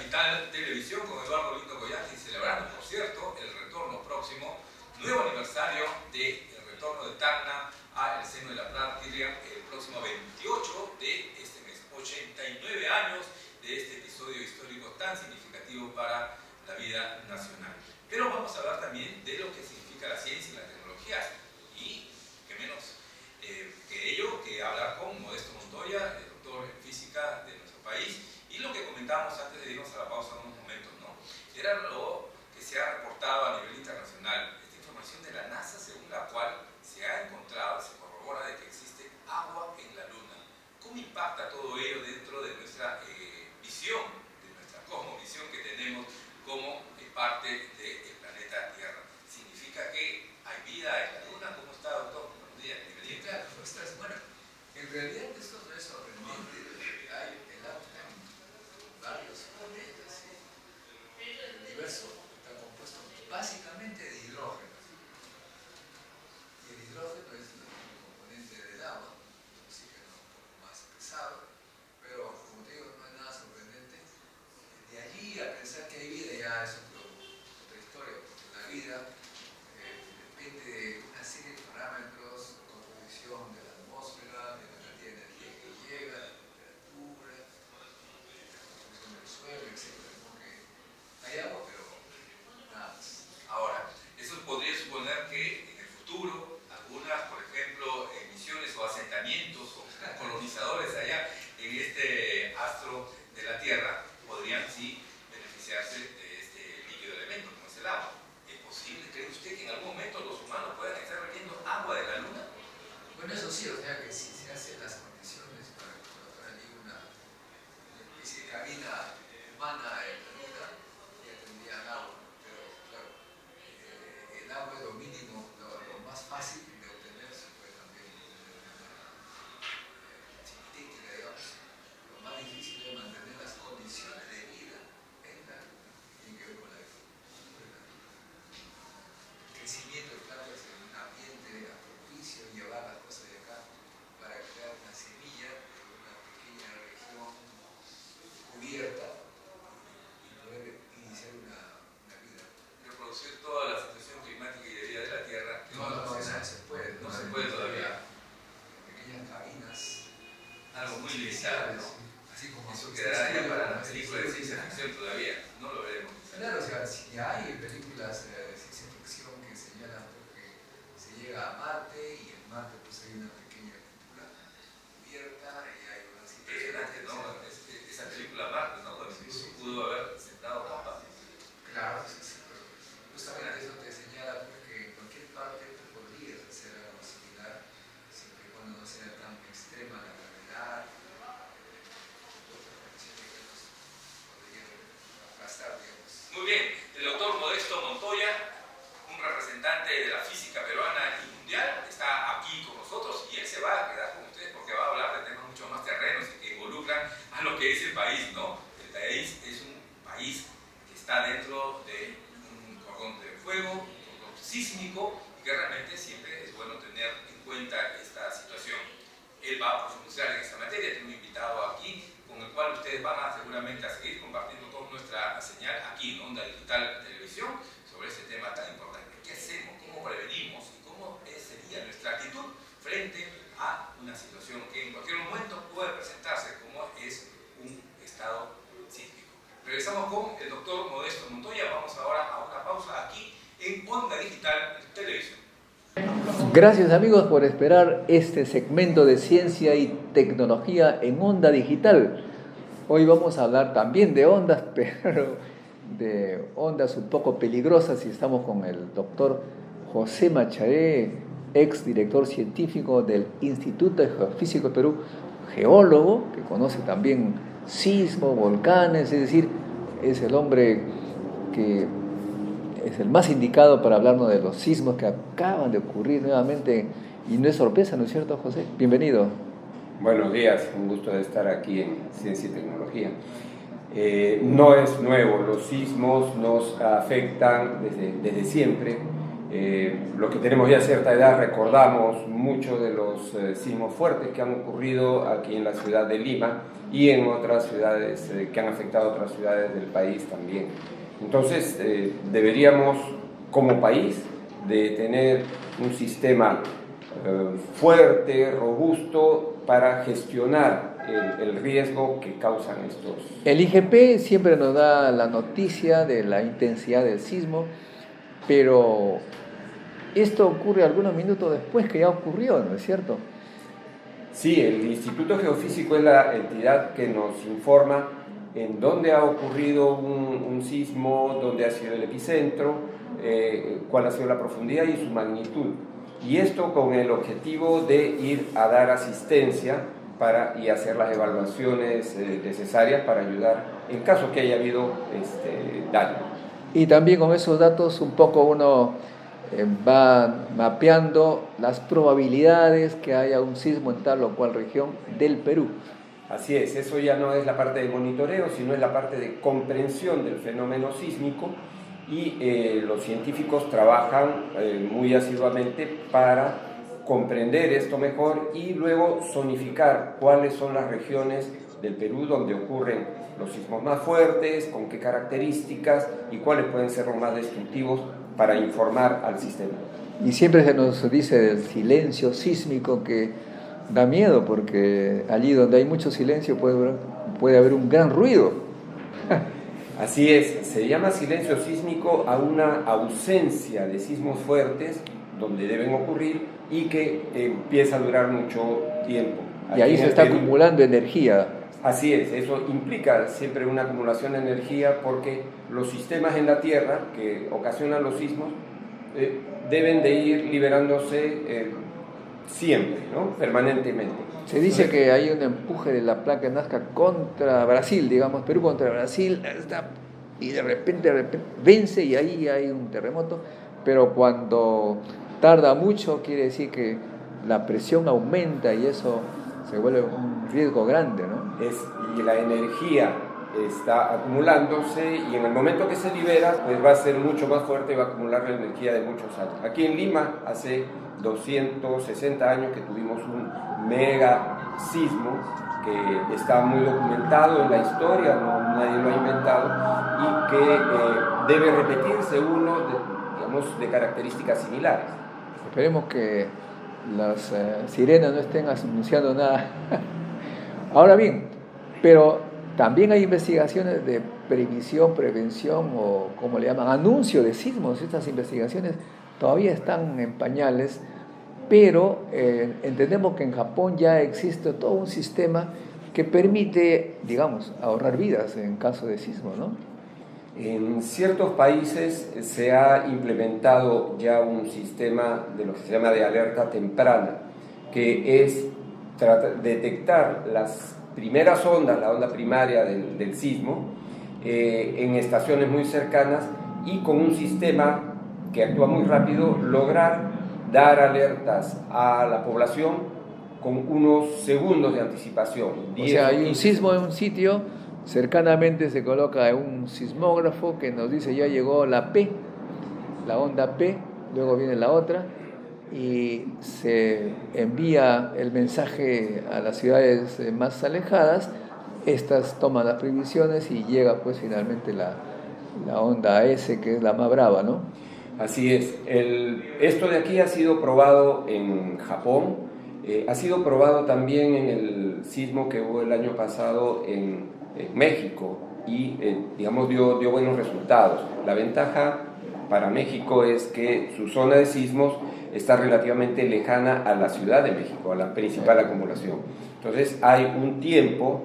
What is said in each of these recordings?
Digital Televisión con Eduardo Lindo Collati, celebrando, por cierto, el retorno próximo, nuevo aniversario del retorno de Tacna al seno de la patria, el próximo 28 de este mes. 89 años de este episodio histórico tan significativo para la vida nacional. Pero vamos a hablar también de lo que significa la ciencia y la tecnología, y qué menos que ello, que hablar con Modesto Montoya, el doctor en física de nuestro país, y lo que comentábamos antes de irnos a la pausa en unos momentos, ¿no? Era lo que se ha reportado a nivel internacional, esta información de la NASA, según la cual se ha encontrado, se corrobora de que existe agua en la Luna. ¿Cómo impacta todo ello dentro de nuestra visión, de nuestra cosmovisión que tenemos como parte del planeta Tierra? ¿Significa que hay vida en la Luna? ¿Cómo está, doctor? Buenos días, bienvenido. Claro, estás, bueno, en realidad esto no es sorprendente, hay el agua en varios planetas. El universo está compuesto básicamente de hidrógeno. Y el hidrógeno es el componente del agua, el oxígeno un poco más pesado, pero como te digo, no es nada sorprendente. De allí a pensar que hay vida ya es otra historia, porque la vida depende de una serie de parámetros, composición de la atmósfera, de la cantidad de energía que llega, la temperatura, la composición del suelo, etc. Porque hay agua, pero nada más. Ahora, eso podría suponer que en el futuro algunas, por ejemplo, misiones o asentamientos o colonizadores allá en este astro de la Tierra podrían sí beneficiarse de este líquido elemento como es el agua. ¿Es posible, cree usted, que en algún momento los humanos puedan estar bebiendo agua de la Luna? Bueno, eso sí, o sea que si se hacen las condiciones para colocar allí una especie de cabina humana en la Luna, ya tendrían agua. Pero claro, el agua es lo mínimo, lo más fácil de obtener, se puede también obtener de manera sintética, digamos. Lo más difícil es mantener las condiciones de vida en la Luna, que tiene que ver con el crecimiento de plantas en un ambiente propicio, llevar las cosas de acá para crear una semilla en una pequeña región cubierta y poder iniciar una vida. Reproducir toda la situación climática y de vida de la Tierra. No se puede. No se puede todavía. Pequeñas cabinas. Algo muy limitado, ¿no? Así como eso quedará ya para la película de ciencia ficción todavía. No lo veremos. Claro, o sea, si hay películas de ciencia ficción que señalan que se llega a Marte y en Marte pues hay una pequeña cúpula cubierta y hay una Impresionante, ¿no? Esa película Marte, ¿no? Donde incluso pudo haber sentado Papa. Claro, sí, pero justamente eso te señala porque en cualquier parte tú podrías hacer algo similar, siempre y cuando no sea tan extrema la gravedad, otras condiciones que nos podrían aplastar, digamos. Muy bien, el doctor Modesto Montoya, un representante de la física peruana y mundial, está aquí con nosotros y él se va a quedar con ustedes porque va a hablar de temas mucho más terrenos y que involucran a lo que es el país, ¿no? El país es un país que está dentro de un cordón de fuego, un cordón sísmico, y que realmente siempre es bueno tener en cuenta esta situación. Él va a profundizar en esta materia, tiene un invitado aquí con el cual ustedes van a seguramente a seguir compartiendo toda nuestra señal aquí en Onda Digital Televisión sobre este tema tan importante. ¿Qué hacemos? ¿Cómo prevenimos? ¿Y cómo sería nuestra actitud frente a una situación que en cualquier momento puede presentarse como es un estado sísmico? Regresamos con el doctor Modesto Montoya. Vamos ahora a una pausa aquí en Onda Digital Televisión. Gracias amigos por esperar este segmento de ciencia y tecnología en Onda Digital. Hoy vamos a hablar también de ondas, pero de ondas un poco peligrosas, y estamos con el doctor José Macharé, ex director científico del Instituto de Geofísica de Perú, geólogo que conoce también sismos, volcanes, es decir, es el hombre que es el más indicado para hablarnos de los sismos que acaban de ocurrir nuevamente, y no es sorpresa, ¿no es cierto, José? Bienvenido. Buenos días, un gusto de estar aquí en Ciencia y Tecnología. No es nuevo, los sismos nos afectan desde siempre. Los que tenemos ya cierta edad recordamos muchos de los sismos fuertes que han ocurrido aquí en la ciudad de Lima y en otras ciudades que han afectado a otras ciudades del país también. Entonces, deberíamos como país de tener un sistema fuerte, robusto, para gestionar el riesgo que causan estos. El IGP siempre nos da la noticia de la intensidad del sismo, pero esto ocurre algunos minutos después que ya ocurrió, ¿no es cierto? Sí, el Instituto Geofísico es la entidad que nos informa en dónde ha ocurrido un sismo, dónde ha sido el epicentro, cuál ha sido la profundidad y su magnitud. Y esto con el objetivo de ir a dar asistencia y hacer las evaluaciones necesarias para ayudar en caso que haya habido daño. Y también con esos datos un poco uno va mapeando las probabilidades que haya un sismo en tal o cual región del Perú. Así es, eso ya no es la parte de monitoreo, sino es la parte de comprensión del fenómeno sísmico y los científicos trabajan muy asiduamente para comprender esto mejor y luego zonificar cuáles son las regiones del Perú donde ocurren los sismos más fuertes, con qué características y cuáles pueden ser los más destructivos para informar al sistema. Y siempre se nos dice del silencio sísmico que da miedo porque allí donde hay mucho silencio puede haber un gran ruido. Así es, se llama silencio sísmico a una ausencia de sismos fuertes donde deben ocurrir y que empieza a durar mucho tiempo. Y ahí se está acumulando energía. Así es, eso implica siempre una acumulación de energía porque los sistemas en la Tierra que ocasionan los sismos deben de ir liberándose siempre, ¿no? Permanentemente. Se dice que hay un empuje de la placa de Nazca contra Brasil, digamos, Perú contra Brasil, y de repente vence y ahí hay un terremoto, pero cuando tarda mucho quiere decir que la presión aumenta y eso se vuelve un riesgo grande, ¿no? Y la energía está acumulándose y en el momento que se libera pues va a ser mucho más fuerte y va a acumular la energía de muchos años. Aquí en Lima hace 260 años que tuvimos un mega sismo que está muy documentado en la historia, nadie lo ha inventado y que debe repetirse uno de características similares. Esperemos que las sirenas no estén anunciando nada. Ahora bien, pero también hay investigaciones de previsión, prevención o como le llaman, anuncio de sismos. Estas investigaciones todavía están en pañales, pero entendemos que en Japón ya existe todo un sistema que permite, digamos, ahorrar vidas en caso de sismo, ¿no? En ciertos países se ha implementado ya un sistema de lo que se llama de alerta temprana, que es detectar las primeras ondas, la onda primaria del sismo, en estaciones muy cercanas y con un sistema que actúa muy rápido, lograr dar alertas a la población con unos segundos de anticipación. O sea, hay un sismo en un sitio, cercanamente se coloca un sismógrafo que nos dice ya llegó la P, la onda P, luego viene la otra y se envía el mensaje a las ciudades más alejadas, estas toman las previsiones y llega pues finalmente la onda S, que es la más brava, ¿no? Así es. Esto de aquí ha sido probado en Japón, ha sido probado también en el sismo que hubo el año pasado en México y digamos dio buenos resultados. La ventaja para México es que su zona de sismos está relativamente lejana a la Ciudad de México, a la principal acumulación. Entonces hay un tiempo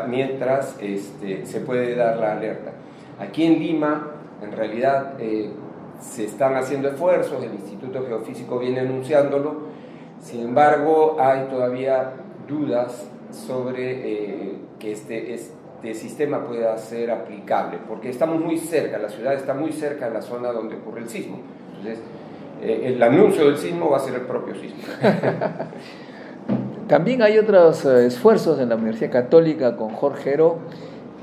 mientras se puede dar la alerta. Aquí en Lima, en realidad, se están haciendo esfuerzos, el Instituto Geofísico viene anunciándolo, sin embargo hay todavía dudas sobre que este sistema pueda ser aplicable, porque estamos muy cerca, la ciudad está muy cerca de la zona donde ocurre el sismo. Entonces, el anuncio del sismo va a ser el propio sismo. También hay otros esfuerzos en la Universidad Católica con Jorge Heró,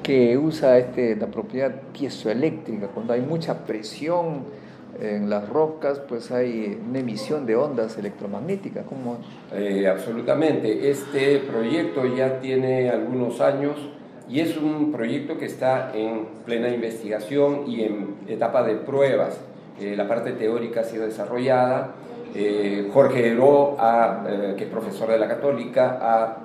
que usa la propiedad piezoeléctrica, cuando hay mucha presión en las rocas pues hay una emisión de ondas electromagnéticas. ¿Cómo? Absolutamente. Este proyecto ya tiene algunos años y es un proyecto que está en plena investigación y en etapa de pruebas. La parte teórica ha sido desarrollada. Jorge Heró, que es profesor de la Católica, ha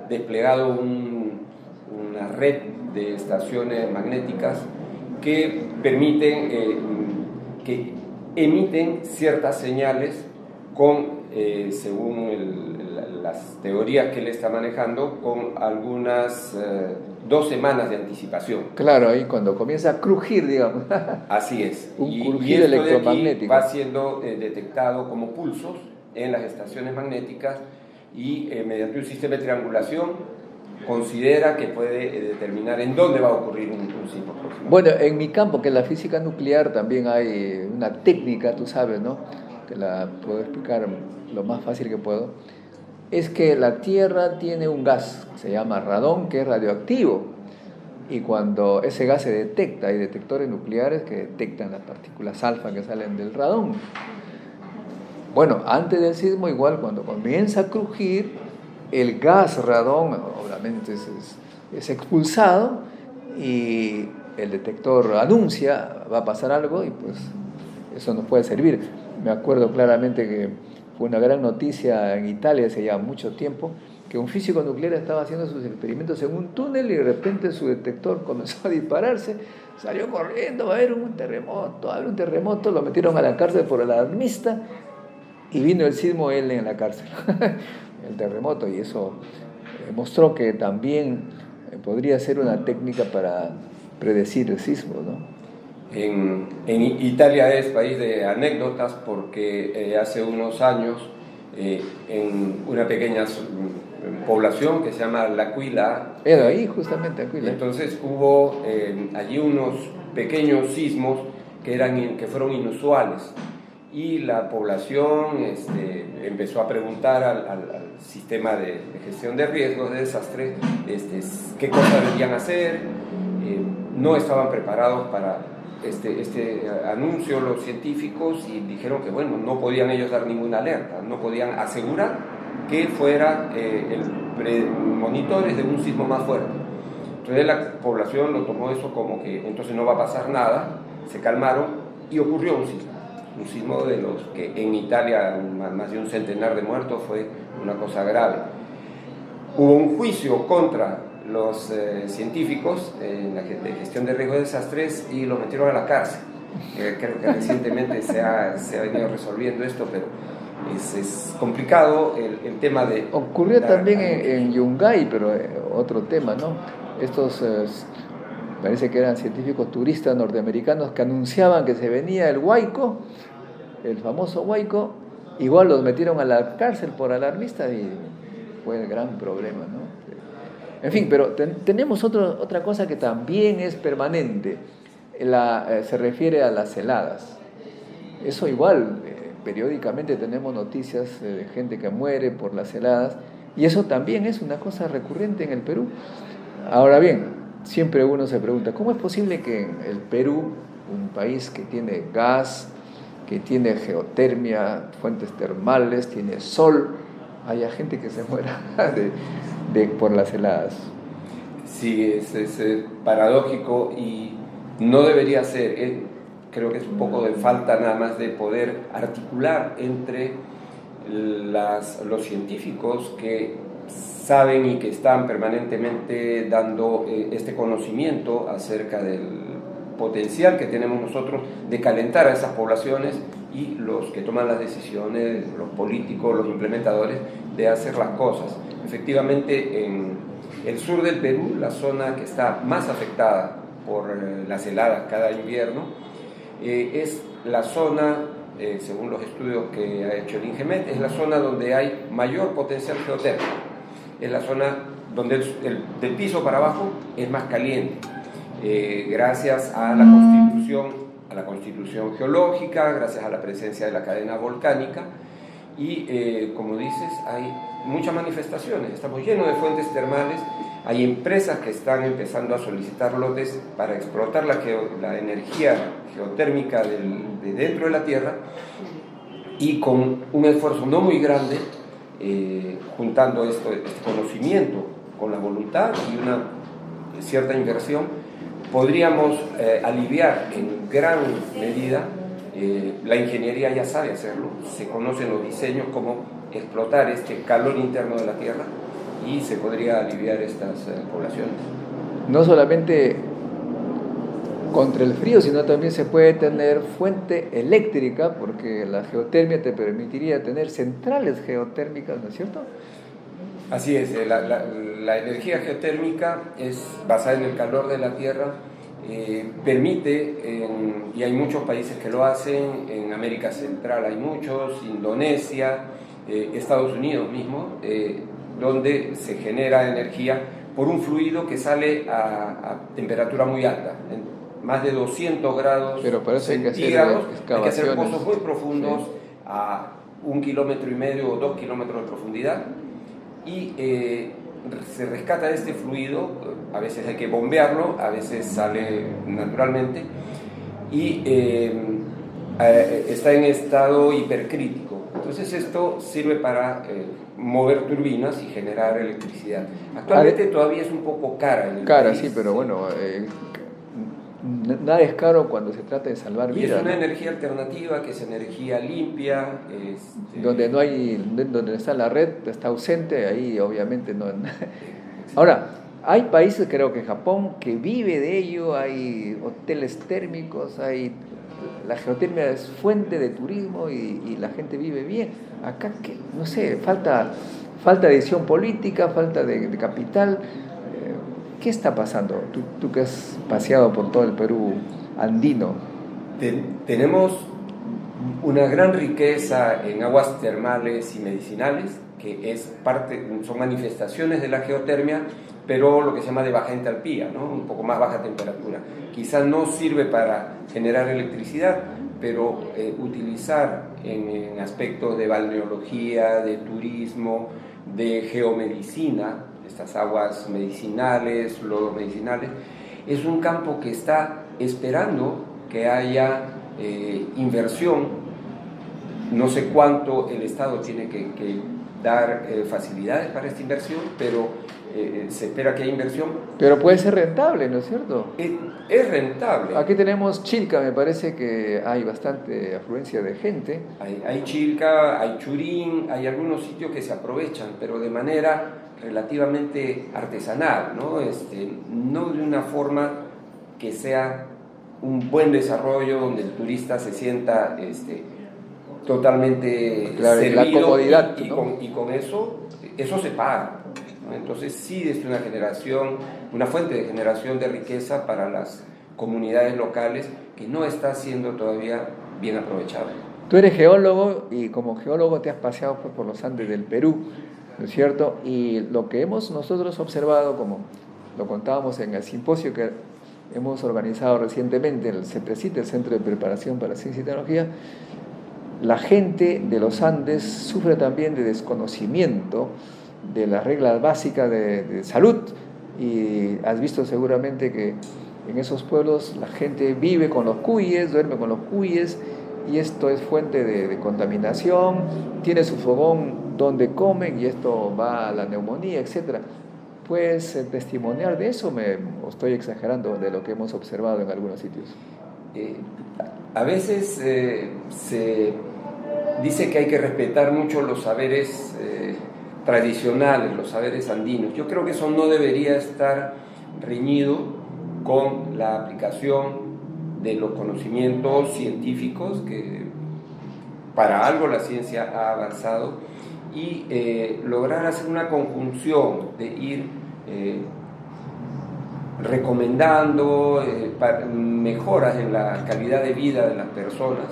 desplegado una red de estaciones magnéticas que permiten, que emiten ciertas señales con, según las teorías que él está manejando, con algunas 2 semanas de anticipación. Claro, ahí cuando comienza a crujir, digamos. Así es. Un y crujir esto electromagnético. de aquí va siendo detectado como pulsos en las estaciones magnéticas y mediante un sistema de triangulación considera que puede determinar en dónde va a ocurrir un sismo próximo. Bueno, en mi campo, que es la física nuclear, también hay una técnica, tú sabes, ¿no? Que la puedo explicar lo más fácil que puedo. Es que la Tierra tiene un gas, se llama radón, que es radioactivo. Y cuando ese gas se detecta, hay detectores nucleares que detectan las partículas alfa que salen del radón. Bueno, antes del sismo, igual, cuando comienza a crujir, el gas radón obviamente es expulsado y el detector anuncia va a pasar algo y pues eso nos puede servir. Me acuerdo claramente que fue una gran noticia en Italia hace ya mucho tiempo que un físico nuclear estaba haciendo sus experimentos en un túnel y de repente su detector comenzó a dispararse, salió corriendo, va a haber un terremoto, lo metieron a la cárcel por alarmista y vino el sismo él en la cárcel. El terremoto, y eso mostró que también podría ser una técnica para predecir el sismo, ¿no? En Italia es país de anécdotas porque hace unos años en una pequeña población que se llama L'Aquila, Era ahí justamente, Aquila. entonces hubo allí unos pequeños sismos que fueron inusuales. Y la población empezó a preguntar al sistema de gestión de riesgos, de desastres, qué cosas debían hacer. No estaban preparados para este anuncio los científicos y dijeron que bueno, no podían ellos dar ninguna alerta, no podían asegurar que fuera el premonitores de un sismo más fuerte. Entonces la población lo tomó eso como que entonces no va a pasar nada, se calmaron y ocurrió un sismo de los que en Italia más de un centenar de muertos, fue una cosa grave. Hubo un juicio contra los científicos en la gestión de riesgos de desastres y los metieron a la cárcel. Creo que recientemente se ha venido resolviendo esto, pero es complicado el tema de... Ocurrió también en Yungay, pero otro tema, ¿no? Estos parece que eran científicos turistas norteamericanos que anunciaban que se venía el Huayco, el famoso Huayco, igual los metieron a la cárcel por alarmistas y fue el gran problema, ¿no? En fin, pero tenemos otra cosa que también es permanente, se refiere a las heladas. Eso igual, periódicamente tenemos noticias de gente que muere por las heladas y eso también es una cosa recurrente en el Perú. Ahora bien, siempre uno se pregunta, ¿cómo es posible que en el Perú, un país que tiene gas, que tiene geotermia, fuentes termales, tiene sol, haya gente que se muera por las heladas? Sí, es paradójico y no debería ser. Creo que es un poco de falta nada más de poder articular entre los científicos que saben y que están permanentemente dando este conocimiento acerca del potencial que tenemos nosotros de calentar a esas poblaciones y los que toman las decisiones, los políticos, los implementadores, de hacer las cosas. Efectivamente, en el sur del Perú, la zona que está más afectada por las heladas cada invierno, es la zona, según los estudios que ha hecho el INGEMET, es la zona donde hay mayor potencial geotérmico. Es la zona donde del piso para abajo es más caliente, gracias a la constitución geológica, gracias a la presencia de la cadena volcánica y, como dices, hay muchas manifestaciones. Estamos llenos de fuentes termales Hay empresas que están empezando a solicitar lotes para explotar la energía geotérmica de dentro de la Tierra, y con un esfuerzo no muy grande, juntando este conocimiento con la voluntad y una cierta inversión, podríamos aliviar en gran medida. La ingeniería ya sabe hacerlo, se conocen los diseños, cómo explotar este calor interno de la Tierra, y se podría aliviar estas poblaciones. No solamente contra el frío, sino también se puede tener fuente eléctrica, porque la geotermia te permitiría tener centrales geotérmicas, ¿no es cierto? Así es, la energía geotérmica es basada en el calor de la Tierra, permite, y hay muchos países que lo hacen, en América Central hay muchos, Indonesia, Estados Unidos mismo, donde se genera energía por un fluido que sale a temperatura muy alta, más de 200 grados. Pero para eso centígrados. Hay que hacer excavaciones. pozos muy profundos, Sí. a 1,5 kilómetros o 2 kilómetros de profundidad, y se rescata este fluido. A veces hay que bombearlo, a veces sale naturalmente, y está en estado hipercrítico. Entonces esto sirve para mover turbinas y generar electricidad. Actualmente todavía es un poco cara en el Cara, país. sí, pero bueno, nada es caro cuando se trata de salvar Y vidas. es una ¿no? energía alternativa, que es energía limpia. Donde está la red, está ausente, ahí obviamente no. Ahora, hay países, creo que Japón, que vive de ello, hay hoteles térmicos, la geotermia es fuente de turismo y la gente vive bien. Acá, no sé, falta decisión política, falta de capital. ¿Qué está pasando? Tú que has paseado por todo el Perú andino. Tenemos una gran riqueza en aguas termales y medicinales, que son manifestaciones de la geotermia, pero lo que se llama de baja entalpía, ¿no? Un poco más baja temperatura. Quizás no sirve para generar electricidad, pero utilizar en aspectos de balneología, de turismo, de geomedicina, estas aguas medicinales, medicinales, es un campo que está esperando que haya inversión. No sé cuánto el Estado tiene que dar facilidades para esta inversión, pero se espera que haya inversión. Pero puede ser rentable, ¿no es cierto? Es rentable. Aquí tenemos Chilca, me parece que hay bastante afluencia de gente. Hay Chilca, hay Churín, hay algunos sitios que se aprovechan, pero de manera relativamente artesanal, ¿no? No de una forma que sea un buen desarrollo donde el turista se sienta totalmente servido, la comodidad, y ¿no? con eso se paga, ¿no? Entonces sí es una fuente de generación de riqueza para las comunidades locales, que no está siendo todavía bien aprovechada. Tú eres geólogo y como geólogo te has paseado por los Andes del Perú, ¿no es cierto? Y lo que hemos nosotros observado, como lo contábamos en el simposio que hemos organizado recientemente en el CEPRESIT, el Centro de Preparación para Ciencia y Tecnología, la gente de los Andes sufre también de desconocimiento de las reglas básicas de salud, y has visto seguramente que en esos pueblos la gente vive con los cuyes, duerme con los cuyes, y esto es fuente de contaminación, tiene su fogón donde comen y esto va a la neumonía, etc. ¿Puedes testimoniar de eso? ¿O estoy exagerando de lo que hemos observado en algunos sitios? A veces se dice que hay que respetar mucho los saberes tradicionales, los saberes andinos. Yo creo que eso no debería estar reñido con la aplicación de los conocimientos científicos, que para algo la ciencia ha avanzado, y lograr hacer una conjunción de ir recomendando mejoras en la calidad de vida de las personas.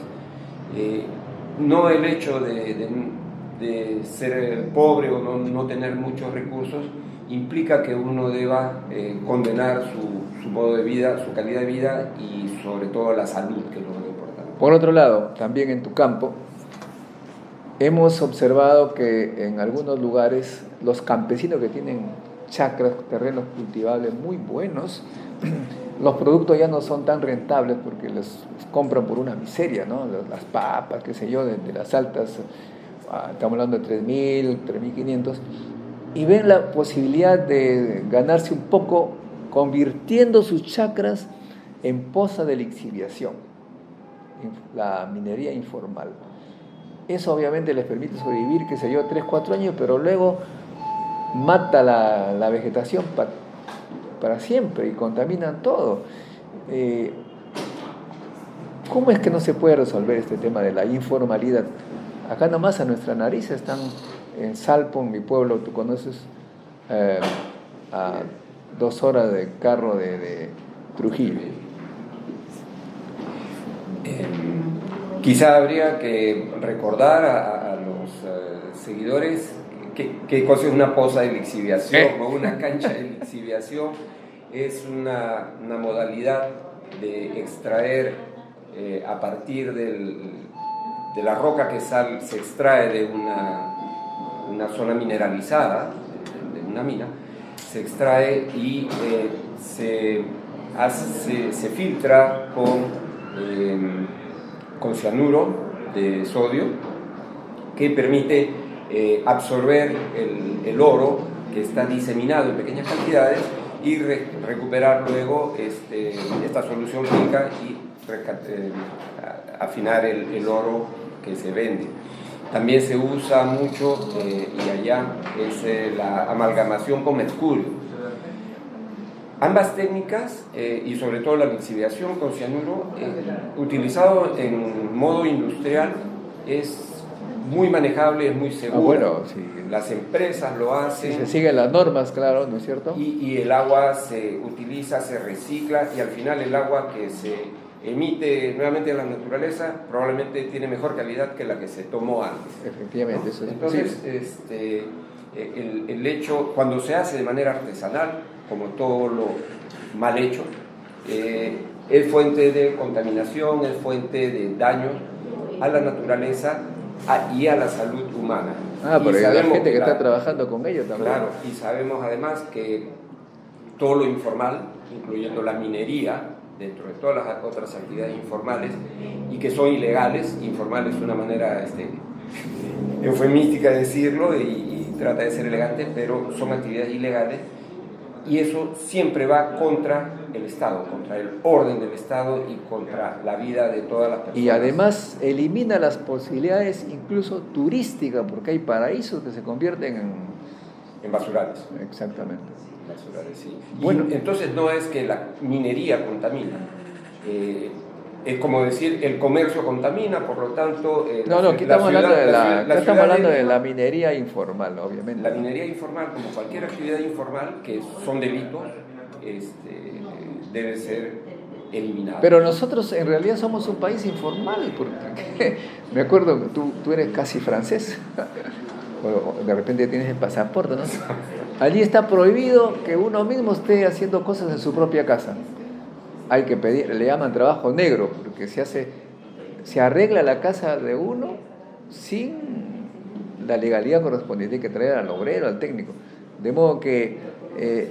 No el hecho de ser pobre o no tener muchos recursos implica que uno deba condenar su modo de vida, su calidad de vida y sobre todo la salud, que es lo más importante. Por otro lado, también en tu campo, hemos observado que en algunos lugares los campesinos que tienen chacras, terrenos cultivables muy buenos. Los productos ya no son tan rentables porque los compran por una miseria, ¿no? Las papas, qué sé yo, de las altas, estamos hablando de 3.000, 3.500, y ven la posibilidad de ganarse un poco convirtiendo sus chacras en poza de lixiviación, la minería informal. Eso obviamente les permite sobrevivir, qué sé yo, 3, 4 años, pero luego mata la vegetación para siempre y contaminan todo. ¿Cómo es que no se puede resolver este tema de la informalidad? Acá nomás a nuestra nariz están en Salpo, en mi pueblo, tú conoces, a 2 horas de carro de Trujillo. Quizá habría que recordar a los seguidores que cosa es una poza de lixiviación o una cancha de lixiviación. Es una modalidad de extraer a partir de la roca que se extrae de una zona mineralizada, de una mina, se extrae y se filtra con cianuro de sodio, que permite absorber el oro que está diseminado en pequeñas cantidades y recuperar luego esta solución química y afinar el oro que se vende. También se usa mucho, y allá, es la amalgamación con mercurio. Ambas técnicas, y sobre todo la lixiviación con cianuro, utilizado en modo industrial, es muy manejable, es muy seguro. Bueno, sí. Las empresas lo hacen. Si se siguen las normas, claro, ¿no es cierto? Y el agua se utiliza, se recicla, y al final el agua que se emite nuevamente a la naturaleza probablemente tiene mejor calidad que la que se tomó antes. Efectivamente, ¿no? eso es Entonces, posible. el hecho, cuando se hace de manera artesanal, como todo lo mal hecho, es fuente de contaminación, es fuente de daño a la naturaleza y a la salud humana. Pero hay la gente que está trabajando con ello también. Claro, y sabemos además que todo lo informal, incluyendo la minería, dentro de todas las otras actividades informales, y que son ilegales, informal es una manera eufemística de decirlo y trata de ser elegante, pero son actividades ilegales, y eso siempre va contra el Estado, contra el orden del Estado y contra la vida de todas las personas. Y además elimina las posibilidades incluso turísticas, porque hay paraísos que se convierten en basurales. Exactamente. Basurales, sí. Bueno, entonces no es que la minería contamina, es como decir el comercio contamina, por lo tanto... aquí estamos hablando de la minería informal, obviamente. La minería informal, como cualquier actividad informal, que son delitos, debe ser eliminada. Pero nosotros en realidad somos un país informal, porque me acuerdo que tú eres casi francés, o de repente tienes el pasaporte, ¿no? Allí está prohibido que uno mismo esté haciendo cosas en su propia casa. Hay que pedir, le llaman trabajo negro, porque se arregla la casa de uno sin la legalidad correspondiente. Hay que traer al obrero, al técnico. De modo que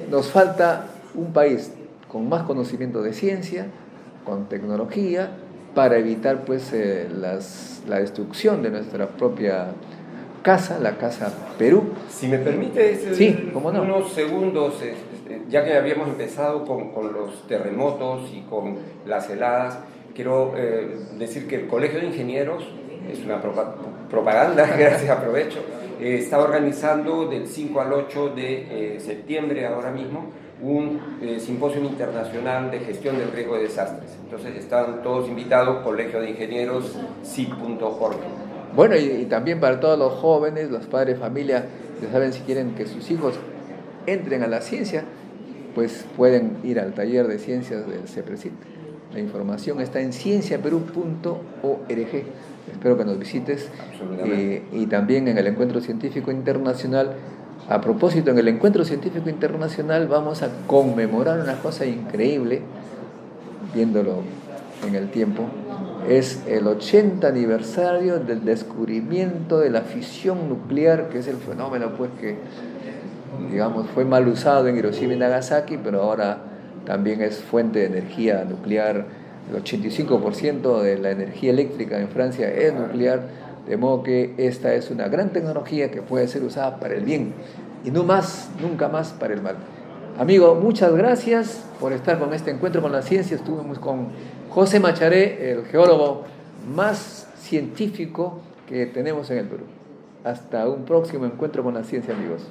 nos falta un país con más conocimiento de ciencia, con tecnología, para evitar pues la destrucción de nuestra propia casa, la Casa Perú. Si me permite, sí, ¿cómo no? Unos segundos, ya que habíamos empezado con los terremotos y con las heladas, quiero decir que el Colegio de Ingenieros, es una propaganda, gracias, aprovecho, está organizando del 5 al 8 de septiembre, ahora mismo, un simposio internacional de gestión del riesgo de desastres. Entonces están todos invitados, Colegio de Ingenieros, CIP.org. Bueno, y también para todos los jóvenes, los padres de familia, ya saben, si quieren que sus hijos entren a la ciencia, pues pueden ir al taller de ciencias del CEPRESIT. La información está en cienciaperú.org. Espero que nos visites. Y también en el Encuentro Científico Internacional. A propósito, en el Encuentro Científico Internacional vamos a conmemorar una cosa increíble, viéndolo en el tiempo. Es el 80 aniversario del descubrimiento de la fisión nuclear, que es el fenómeno pues que digamos, fue mal usado en Hiroshima y Nagasaki, pero ahora también es fuente de energía nuclear. El 85% de la energía eléctrica en Francia es nuclear, de modo que esta es una gran tecnología que puede ser usada para el bien y no más, nunca más para el mal. Amigo, muchas gracias por estar con este encuentro con la ciencia. Estuvimos con José Macharé, el geólogo más científico que tenemos en el Perú. Hasta un próximo encuentro con la ciencia, amigos.